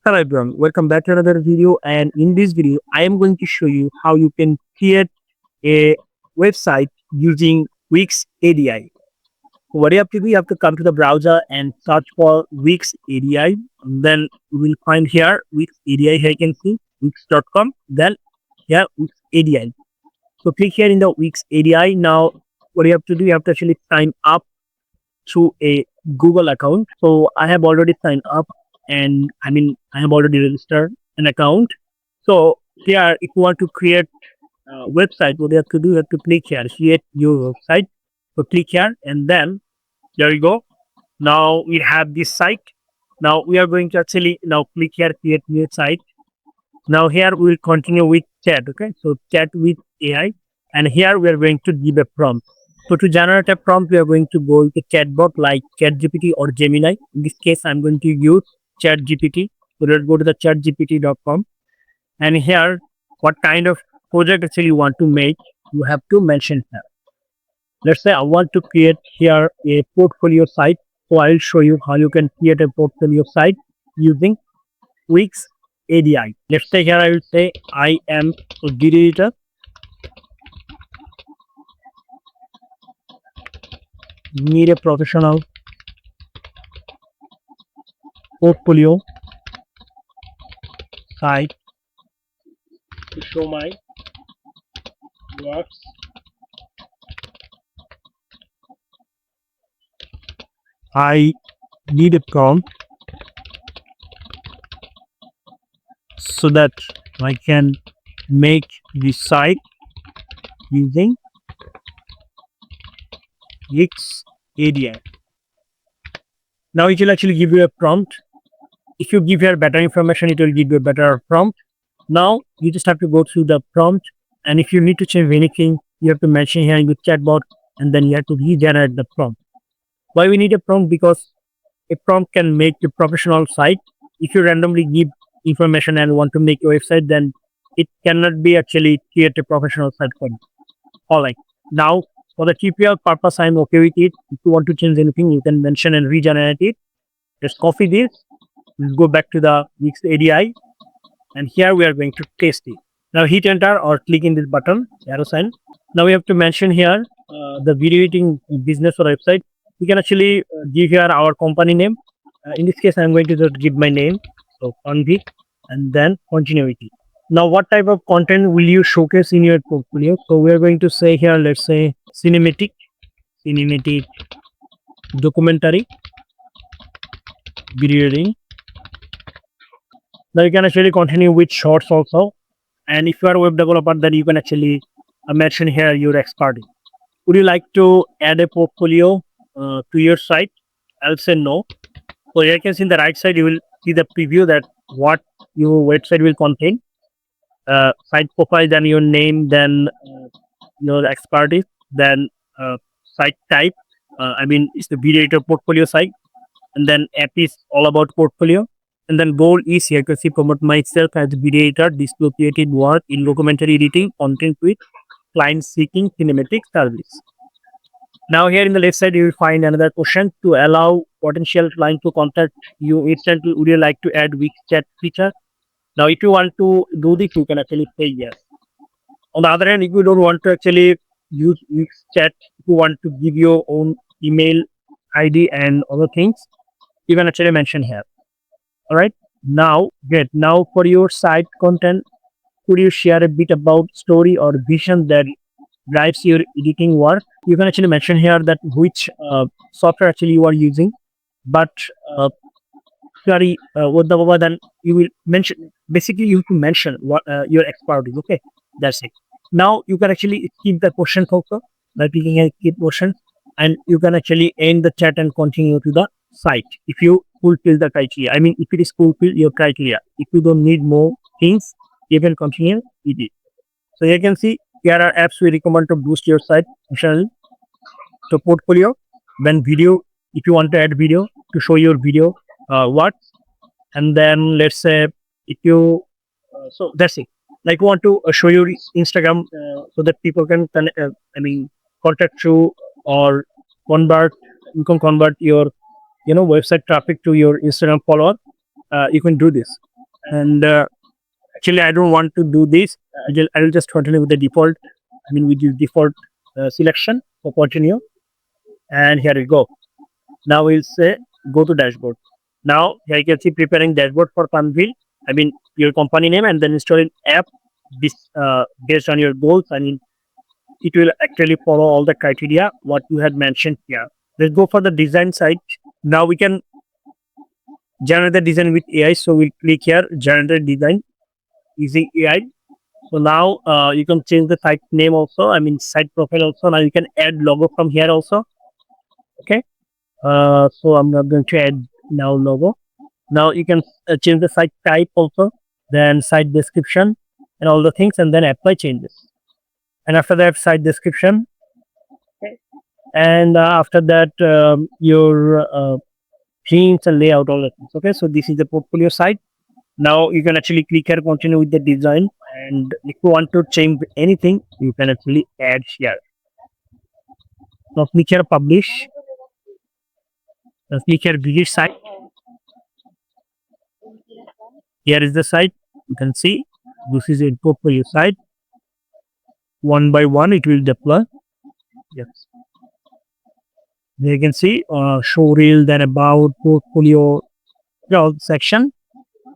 Hello everyone, welcome back to another video, and in this video I am going to show you how you can create a website using Wix ADI. What you have to do, you have to come to the browser and search for Wix ADI. Then you will find here Wix ADI. Here you can see wix.com. Then here Wix ADI. So click here in the Wix ADI. Now what you have to do, you have to actually sign up through a Google account. So I have already signed up, and I have already registered an account. So here, if you want to create a website, what you have to do, you have to click here, create your website. So click here, and then there you go. Now we have this site. Now we are going to actually now click here, create new site. Now here we will continue with chat. Okay, so chat with AI, and here we are going to give a prompt. So to generate a prompt, we are going to go with a chatbot like ChatGPT or Gemini. In this case, I'm going to use ChatGPT. So let's go to the chatgpt.com, and here, what kind of project actually you want to make, you have to mention here. Let's say I want to create here a portfolio site. So I'll show you how you can create a portfolio site using Wix ADI. Let's say here I will say I am a video editor. Need a professional portfolio site to show my works. I need a prompt so that I can make the site using Wix ADI. Now it will actually give you a prompt. If you give here better information, it will give you a better prompt. Now you just have to go through the prompt, and if you need to change anything, you have to mention here in the chatbot, and then you have to regenerate the prompt. Why we need a prompt? Because a prompt can make a professional site. If you randomly give information and want to make a website, then it cannot be actually create a professional site for you. Alright. Now for the tutorial purpose, I'm okay with it. If you want to change anything, you can mention and regenerate it. Just copy this. We'll go back to the Wix ADI, and here we are going to paste it. Now hit enter or click in this button, arrow sign. Now we have to mention here the video editing business or website. We can actually give here our company name. In this case, I'm going to just give my name, so Convic, and then continue with it. Now, what type of content will you showcase in your portfolio? So we are going to say here, let's say cinematic, documentary, video editing. Now you can actually continue with shorts also. And if you are a web developer, then you can actually mention here your expertise. Would you like to add a portfolio to your site? I'll say no. So here you can see in the right side, you will see the preview that what your website will contain. Site profile, then your name, then your expertise, then site type. It's the video editor portfolio site, and then app is all about portfolio. And then goal is here you can see promote myself as a video editor, display created work in documentary editing, content with client seeking cinematic service. Now here in the left side, you will find another question: to allow potential client to contact you instantly, would you like to add Wix chat feature? Now, if you want to do this, you can actually say yes. On the other hand, if you don't want to actually use Wix chat, if you want to give your own email ID and other things, you can actually mention here. All right. Now, great. Now for your site content, could you share a bit about story or vision that drives your editing work? You can actually mention here that which software actually you are using, but then you will mention, basically you have to mention what your expertise. Okay, that's it. Now you can actually keep the questions also by clicking a keep question, and you can actually end the chat and continue to the site if you fulfill the criteria. If it is fulfill your criteria, if you don't need more things, you can continue with it. So you can see here are apps we recommend to boost your site functionally. So portfolio, then video, if you want to add video to show your video what, and then let's say if you so that's it. Like want to show your Instagram so that people can contact you or convert. You can convert your website traffic to your Instagram follower. You can do this. And actually, I don't want to do this. I will just continue with the default. I mean, with the default selection for continue. And here we go. Now we'll say go to dashboard. Now here you can see preparing dashboard for Panville. I mean your company name and then install an app this based on your goals. I mean it will actually follow all the criteria what you had mentioned here. Let's go for the design side. Now we can generate the design with AI. So we'll click here generate design using AI. So now you can change the site name also. I mean site profile also. Now you can add logo from here also. Okay. So I'm not going to add now logo. Now you can change the site type also, then site description and all the things, and then apply changes. And after that, site description, and after that, your themes and layout, all the things. Okay, so this is the portfolio site. Now you can actually click here, continue with the design, and if you want to change anything, you can actually add here. Now click here, publish. Now click here, visit site. Here is the site. You can see this is a portfolio site. One by one, it will deploy. Yes. There you can see show reel, then about portfolio section.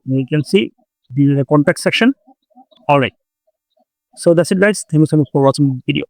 You can see this is the contact section. All right. So that's it, guys. Thank you so much for watching the video.